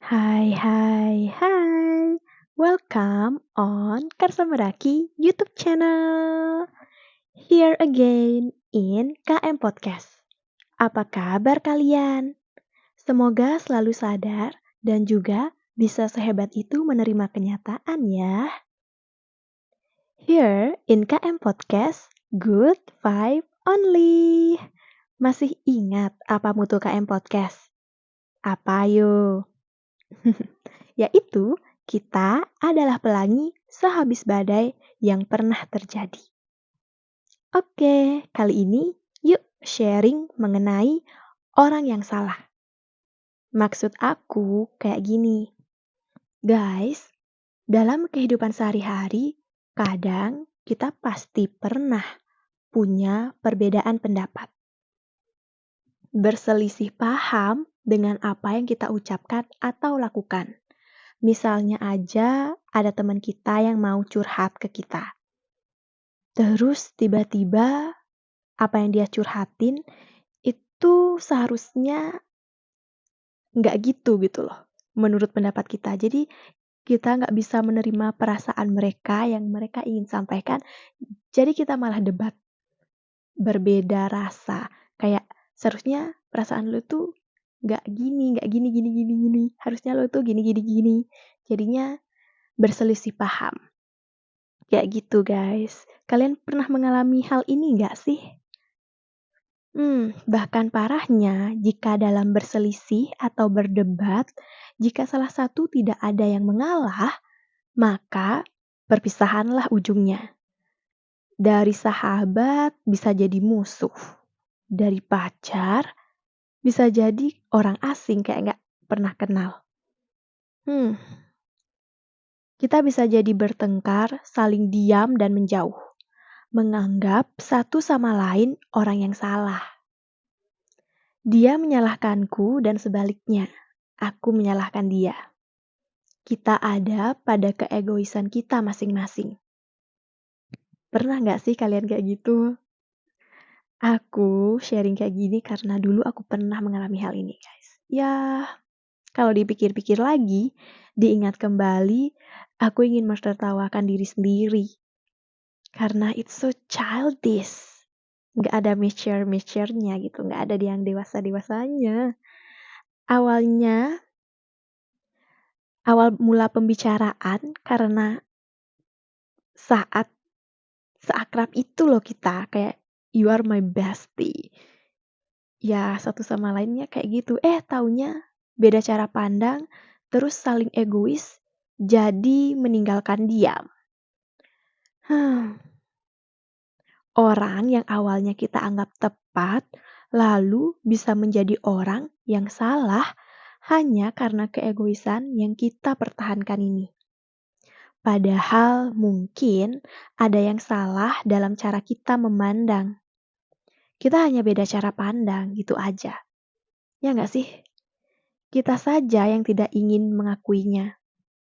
Hai, hai, hai. Welcome on Karsa Meraki YouTube channel. Here again in KM Podcast. Apa kabar kalian? Semoga selalu sadar dan juga bisa sehebat itu menerima kenyataan ya. Here in KM Podcast, good vibe only. Masih ingat apa mutu KM Podcast? Apa yuk? Yaitu kita adalah pelangi sehabis badai yang pernah terjadi. Oke, kali ini yuk sharing mengenai orang yang salah. Maksud aku kayak gini. Guys, dalam kehidupan sehari-hari, kadang kita pasti pernah punya perbedaan pendapat. Berselisih paham dengan apa yang kita ucapkan atau lakukan. Misalnya aja ada teman kita yang mau curhat ke kita. Terus tiba-tiba apa yang dia curhatin itu seharusnya nggak gitu loh. Menurut pendapat kita. Jadi kita nggak bisa menerima perasaan mereka yang mereka ingin sampaikan. Jadi kita malah debat. Berbeda rasa. Kayak seharusnya perasaan lu tuh nggak gini. Harusnya lu tuh gini. Jadinya berselisih paham. Kayak gitu guys. Kalian pernah mengalami hal ini nggak sih? Bahkan parahnya, jika dalam berselisih atau berdebat, jika salah satu tidak ada yang mengalah, maka perpisahanlah ujungnya. Dari sahabat bisa jadi musuh. Dari pacar bisa jadi orang asing kayak nggak pernah kenal. Kita bisa jadi bertengkar, saling diam dan menjauh. Menganggap satu sama lain orang yang salah. Dia menyalahkanku dan sebaliknya, aku menyalahkan dia. Kita ada pada keegoisan kita masing-masing. Pernah nggak sih kalian kayak gitu? Aku sharing kayak gini karena dulu aku pernah mengalami hal ini, guys. Ya, kalau dipikir-pikir lagi, diingat kembali, aku ingin menertawakan diri sendiri. Karena it's so childish. Nggak ada mature-nya gitu, nggak ada yang dewasa-dewasanya. Awal mula pembicaraan karena saat seakrab itu loh kita, kayak you are my bestie. Ya satu sama lainnya kayak gitu. Taunya beda cara pandang, terus saling egois, jadi meninggalkan diam. Orang yang awalnya kita anggap tepat, lalu bisa menjadi orang yang salah hanya karena keegoisan yang kita pertahankan ini. Padahal mungkin ada yang salah dalam cara kita memandang. Kita hanya beda cara pandang, gitu aja. Ya nggak sih? Kita saja yang tidak ingin mengakuinya.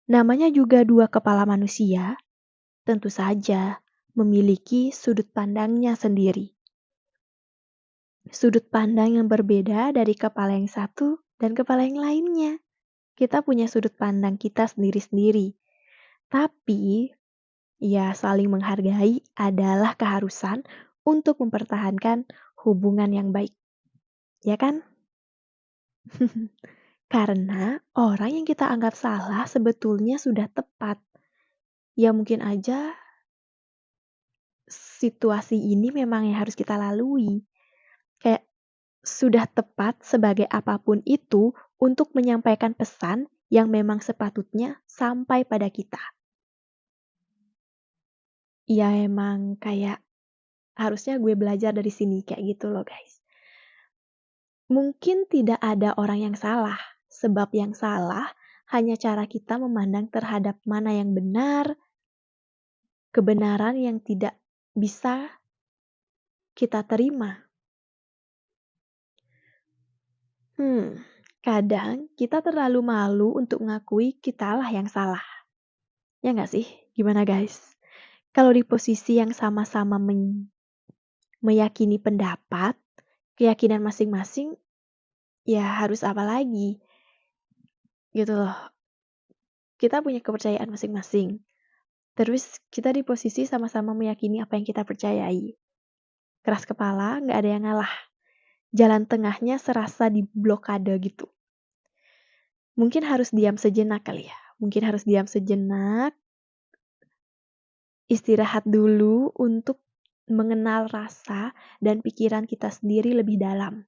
Namanya juga dua kepala manusia, tentu saja memiliki sudut pandangnya sendiri. Sudut pandang yang berbeda dari kepala yang satu dan kepala yang lainnya. Kita punya sudut pandang kita sendiri-sendiri. Tapi, ya saling menghargai adalah keharusan untuk mempertahankan hubungan yang baik. Ya kan? Karena orang yang kita anggap salah sebetulnya sudah tepat. Ya mungkin aja situasi ini memang yang harus kita lalui. Kayak sudah tepat sebagai apapun itu untuk menyampaikan pesan yang memang sepatutnya sampai pada kita. Ya emang kayak harusnya gue belajar dari sini kayak gitu loh guys. Mungkin tidak ada orang yang salah, sebab yang salah hanya cara kita memandang terhadap mana yang benar, kebenaran yang tidak bisa kita terima. Kadang kita terlalu malu untuk mengakui kitalah yang salah. Ya nggak sih? Gimana guys? Kalau di posisi yang sama-sama meyakini pendapat, keyakinan masing-masing, ya harus apa lagi? gitu loh. Kita punya kepercayaan masing-masing. Terus kita di posisi sama-sama meyakini apa yang kita percayai. Keras kepala, nggak ada yang ngalah. Jalan tengahnya serasa di blokade gitu. Mungkin harus diam sejenak kali ya. Mungkin harus diam sejenak, istirahat dulu untuk mengenal rasa dan pikiran kita sendiri lebih dalam.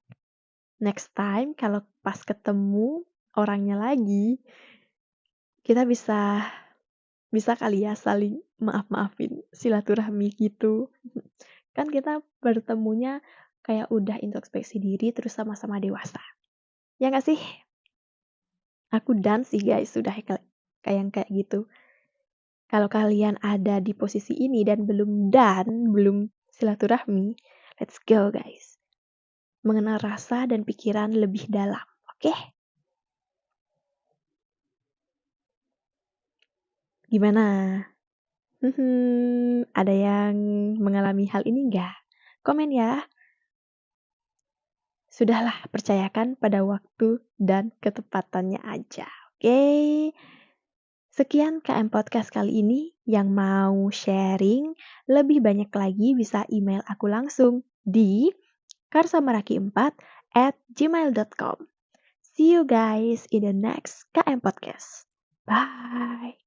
Next time kalau pas ketemu orangnya lagi, kita bisa kali ya saling maaf-maafin, silaturahmi gitu. Kan kita bertemunya kayak udah introspeksi diri terus sama-sama dewasa. Ya nggak sih? Aku done sih guys, sudah kayak gitu. Kalau kalian ada di posisi ini dan belum silaturahmi, let's go guys. Mengenal rasa dan pikiran lebih dalam, oke? Gimana? Ada yang mengalami hal ini nggak? Komen ya. Sudahlah, percayakan pada waktu dan ketepatannya aja, oke? Sekian KM Podcast kali ini. Yang mau sharing lebih banyak lagi bisa email aku langsung di karsamaraki4@gmail.com. See you guys in the next KM Podcast. Bye.